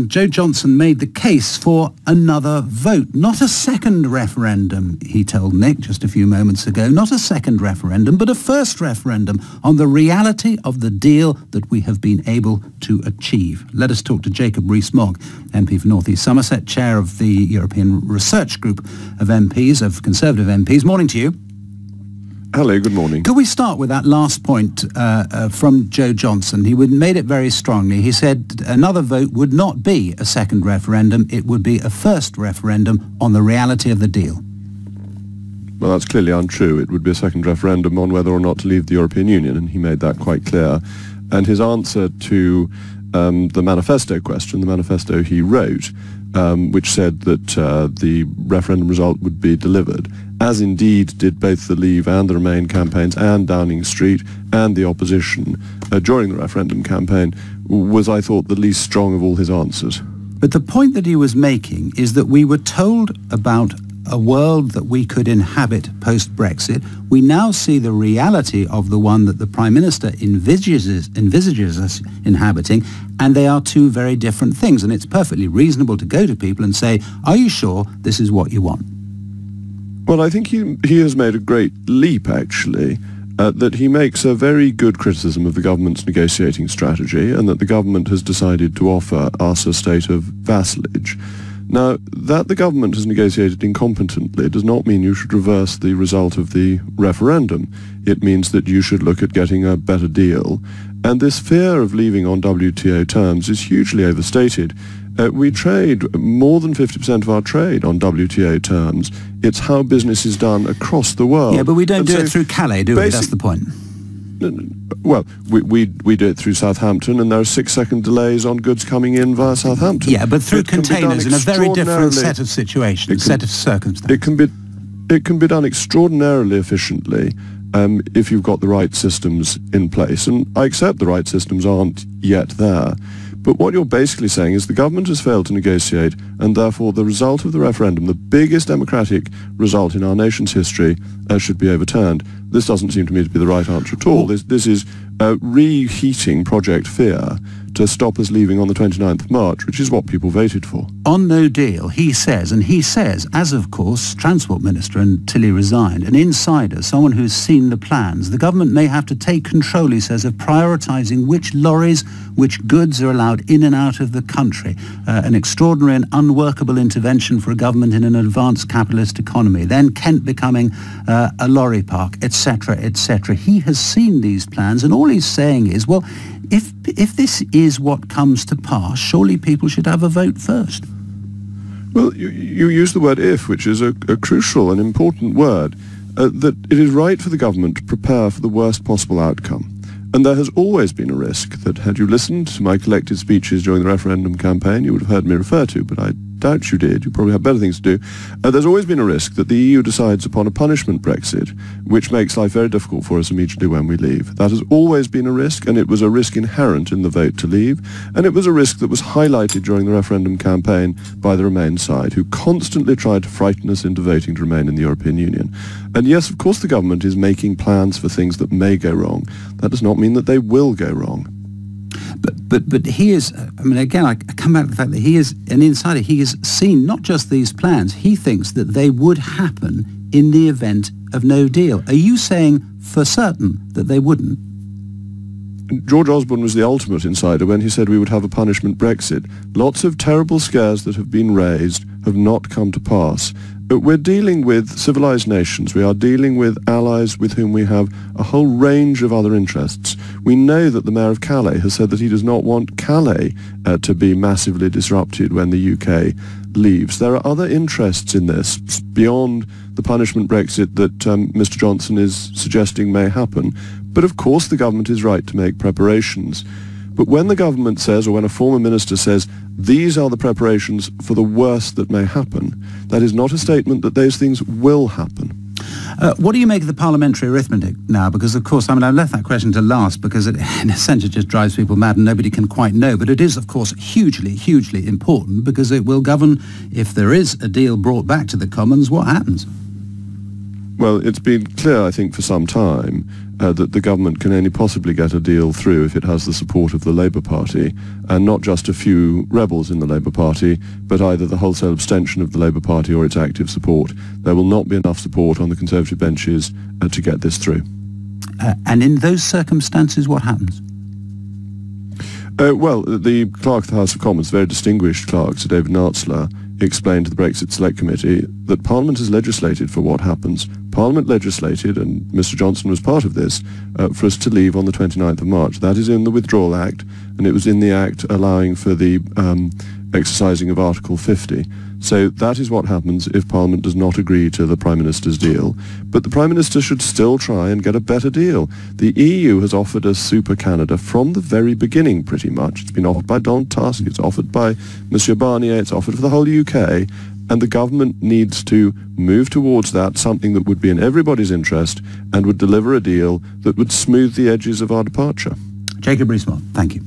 Joe Johnson made the case for another vote. Not a second referendum, he told Nick just a few moments ago. Not a second referendum, but a first referendum on the reality of the deal that we have been able to achieve. Let us talk to Jacob Rees Mogg, MP for North East Somerset, chair of the European Research Group of MPs, of Conservative MPs. Morning to you. Hello, good morning. Could we start with that last point from Joe Johnson? He made it very strongly. He said another vote would not be a second referendum. It would be a first referendum on the reality of the deal. Well, that's clearly untrue. It would be a second referendum on whether or not to leave the European Union, and he made that quite clear. And his answer to the manifesto question, the manifesto he wrote, which said that the referendum result would be delivered, as indeed did both the Leave and the Remain campaigns and Downing Street and the opposition during the referendum campaign, was, I thought, the least strong of all his answers. But the point that he was making is that we were told about a world that we could inhabit post-Brexit. We now see the reality of the one that the Prime Minister envisages us inhabiting, and they are two very different things. And it's perfectly reasonable to go to people and say, are you sure this is what you want? Well, I think he has made a great leap, actually, that he makes a very good criticism of the government's negotiating strategy, and that the government has decided to offer us a state of vassalage. Now, that the government has negotiated incompetently does not mean you should reverse the result of the referendum. It means that you should look at getting a better deal. And this fear of leaving on WTO terms is hugely overstated. We trade more than 50% of our trade on WTO terms. It's how business is done across the world. Yeah, but we don't do it through Calais, do we? That's the point. Well, we do it through Southampton, and there are 6-second delays on goods coming in via Southampton. Yeah, but through containers in a very different set of situations, set of circumstances. It can be done extraordinarily efficiently if you've got the right systems in place. And I accept the right systems aren't yet there. But what you're basically saying is the government has failed to negotiate, and therefore the result of the referendum, the biggest democratic result in our nation's history, should be overturned. This doesn't seem to me to be the right answer at all. This is reheating Project Fear to stop us leaving on the 29th of March, which is what people voted for. On no deal, he says, as of course Transport Minister until he resigned, an insider, someone who's seen the plans, the government may have to take control, he says, of prioritising which lorries, which goods are allowed in and out of the country. An extraordinary and unworkable intervention for a government in an advanced capitalist economy. Then Kent becoming a lorry park, etc., etc. He has seen these plans, and all he's saying is, well, if this is what comes to pass, surely people should have a vote first. Well, you use the word if, which is a crucial and important word, that it is right for the government to prepare for the worst possible outcome. And there has always been a risk that, had you listened to my collected speeches during the referendum campaign, you would have heard me refer to, but I doubt you did. You probably have better things to do. There's always been a risk that the EU decides upon a punishment Brexit, which makes life very difficult for us immediately when we leave. That has always been a risk, and it was a risk inherent in the vote to leave, and it was a risk that was highlighted during the referendum campaign by the Remain side, who constantly tried to frighten us into voting to remain in the European Union. And yes, of course the government is making plans for things that may go wrong. That does not mean that they will go wrong. But he is, I mean, again, I come back to the fact that he is an insider. He has seen not just these plans, he thinks that they would happen in the event of no deal. Are you saying for certain that they wouldn't? George Osborne was the ultimate insider when he said we would have a punishment Brexit. Lots of terrible scares that have been raised have not come to pass. We're dealing with civilized nations. We are dealing with allies with whom we have a whole range of other interests. We know that the Mayor of Calais has said that he does not want Calais to be massively disrupted when the UK leaves. There are other interests in this beyond the punishment Brexit that Mr. Johnson is suggesting may happen. But of course the government is right to make preparations. But when the government says, or when a former minister says, these are the preparations for the worst that may happen, that is not a statement that those things will happen. What do you make of the parliamentary arithmetic now? Because, of course, I mean, I've left that question to last because it, in a sense, it just drives people mad and nobody can quite know. But it is, of course, hugely, hugely important because it will govern, if there is a deal brought back to the Commons, what happens. Well, it's been clear, I think, for some time that the government can only possibly get a deal through if it has the support of the Labour Party, and not just a few rebels in the Labour Party, but either the wholesale abstention of the Labour Party or its active support. There will not be enough support on the Conservative benches to get this through. And in those circumstances, what happens? Well, the clerk of the House of Commons, very distinguished clerk, Sir David Nartzler, explained to the Brexit Select Committee that Parliament has legislated for what happens. Parliament legislated, and Mr Johnson was part of this, for us to leave on the 29th of March. That is in the Withdrawal Act, and it was in the Act allowing for the exercising of Article 50. So that is what happens if Parliament does not agree to the Prime Minister's deal. But the Prime Minister should still try and get a better deal. The EU has offered us Super Canada from the very beginning, pretty much. It's been offered by Donald Tusk, it's offered by Monsieur Barnier, it's offered for the whole UK, and the government needs to move towards that, something that would be in everybody's interest and would deliver a deal that would smooth the edges of our departure. Jacob Rees Mogg, thank you.